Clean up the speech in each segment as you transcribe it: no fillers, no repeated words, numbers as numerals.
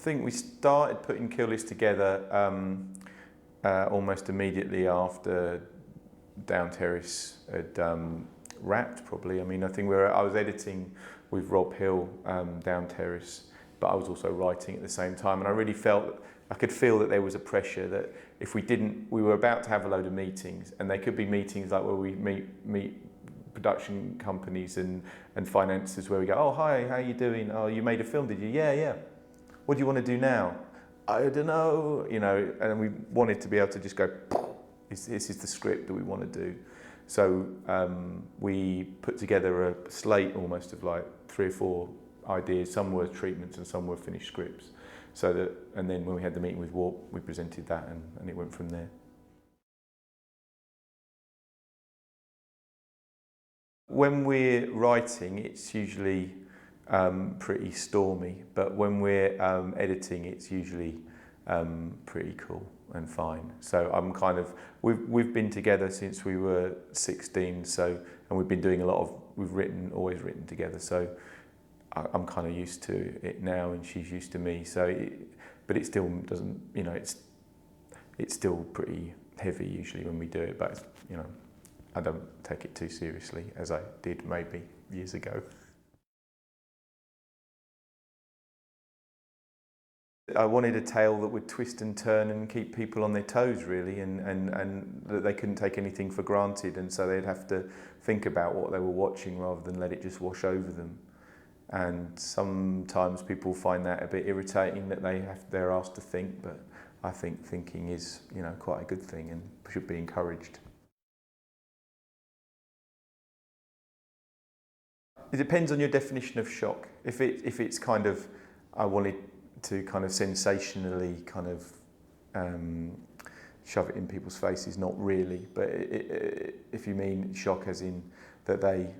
think we started putting Kill List together almost immediately after Down Terrace had wrapped, probably. I mean, I think I was editing with Rob Hill Down Terrace, but I was also writing at the same time, and I could feel that there was a pressure that if we were about to have a load of meetings, and they could be meetings like where we meet production companies and financiers, where we go, oh, hi, how you doing? Oh, you made a film, did you? Yeah. What do you want to do now? I don't know, and we wanted to be able to just go, this is the script that we want to do. So we put together a slate almost of like 3 or 4 ideas. Some were treatments and some were finished scripts. And then when we had the meeting with Warp, we presented that and it went from there. When we're writing, it's usually pretty stormy, but when we're editing, it's usually pretty cool and fine. So we've been together since we were 16, and we've been doing always written together, so I'm kind of used to it now, and she's used to me. But it still doesn't, it's still pretty heavy usually when we do it, but I don't take it too seriously as I did maybe years ago. I wanted a tale that would twist and turn and keep people on their toes, really, and that they couldn't take anything for granted, and so they'd have to think about what they were watching rather than let it just wash over them. And sometimes people find that a bit irritating, that they're asked to think, but I think thinking is, quite a good thing and should be encouraged. It depends on your definition of shock. If it's kind of, I wanted to kind of sensationally kind of shove it in people's faces, not really. But if you mean shock as in that they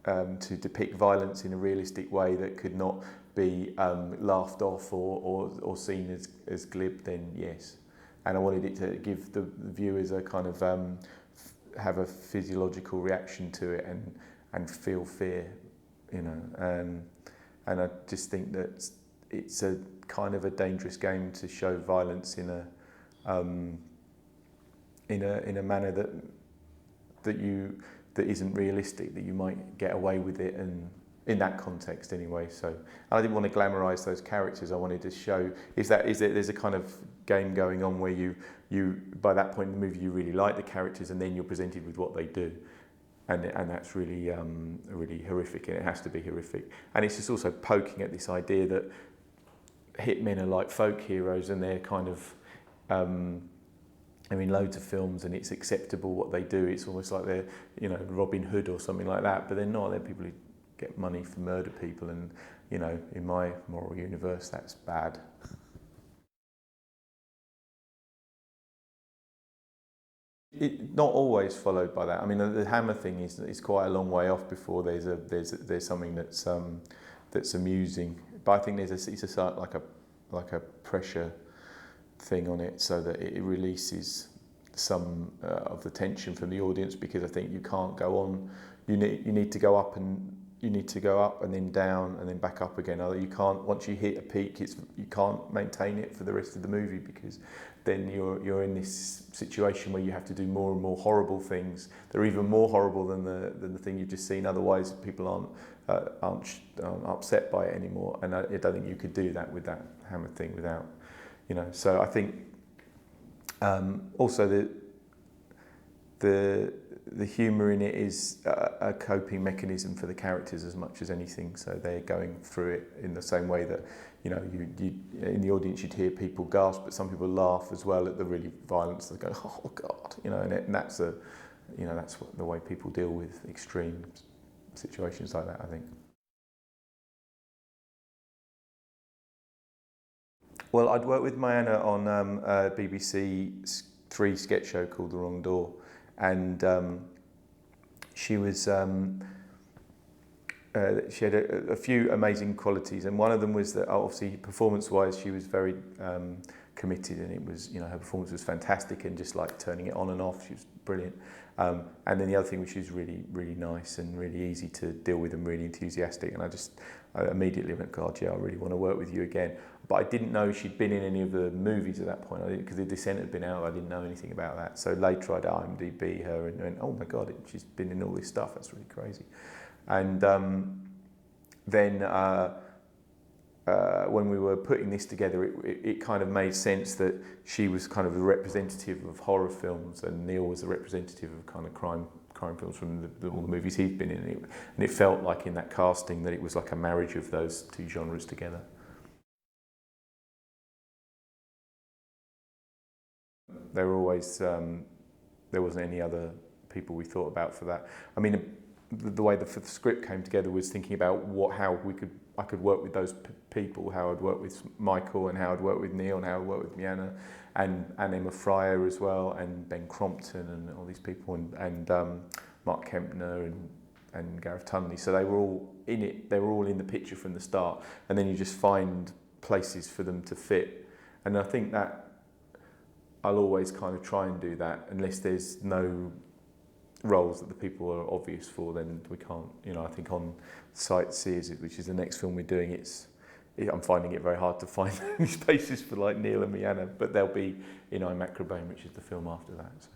to depict violence in a realistic way that could not be laughed off or seen as glib, then yes. And I wanted it to give the viewers a kind of have a physiological reaction to it and feel fear, and I just think that it's a kind of a dangerous game to show violence in a manner that isn't realistic, that you might get away with it, and in that context anyway. So I didn't want to glamorise those characters. I wanted to show there's a kind of game going on where you by that point in the movie you really like the characters, and then you're presented with what they do. And that's really really horrific, and it has to be horrific. And it's just also poking at this idea that hitmen are like folk heroes, and they're kind of loads of films, and it's acceptable what they do. It's almost like they're Robin Hood or something like that, but they're not. They're people who get money for murder people, and in my moral universe that's bad. Not always followed by that. I mean, the hammer thing is quite a long way off before there's something that's amusing. But I think it's like a pressure thing on it, so that it releases some of the tension from the audience, because I think you can't go on. You need to go up and then down and then back up again. You can't, once you hit a peak, you can't maintain it for the rest of the movie, because then you're in this situation where you have to do more and more horrible things. They're even more horrible than the thing you've just seen. Otherwise, people aren't upset by it anymore. And I don't think you could do that with that hammer thing without, So I think also the humour in it is a coping mechanism for the characters as much as anything. So they're going through it in the same way that you in the audience you'd hear people gasp, but some people laugh as well at the really violence. They go, "Oh God," and that's that's the way people deal with extreme situations like that, I think. Well, I'd worked with Mayanna on a BBC 3 sketch show called The Wrong Door, and she was she had a few amazing qualities, and one of them was that obviously performance-wise she was very committed, and it was her performance was fantastic, and just like turning it on and off, she was brilliant. And then the other thing was she was really, really nice and really easy to deal with and really enthusiastic, and I immediately went, God, yeah, I really want to work with you again. but I didn't know she'd been in any of the movies at that point. I didn't, because The Descent had been out. I didn't know anything about that. So later I'd IMDb her and went, oh my God, she's been in all this stuff. That's really crazy. And then when we were putting this together, it kind of made sense that she was kind of the representative of horror films and Neil was the representative of kind of crime films from all the movies he'd been in. And it felt like in that casting that it was like a marriage of those two genres together. There were always, there wasn't any other people we thought about for that. I mean, the way the script came together was thinking about how I could work with those people, how I'd work with Michael and how I'd work with Neil and how I'd work with Mianna and Emma Fryer as well, and Ben Crompton and all these people, and Mark Kempner and Gareth Tunley. So they were all in it, they were all in the picture from the start, and then you just find places for them to fit. And I think that I'll always kind of try and do that, unless there's no roles that the people are obvious for, then we can't. You know, I think on Sightseers, which is the next film we're doing, I'm finding it very hard to find any spaces for like Neil and Mianna, but they'll be in I'm Macrobane, which is the film after that. So.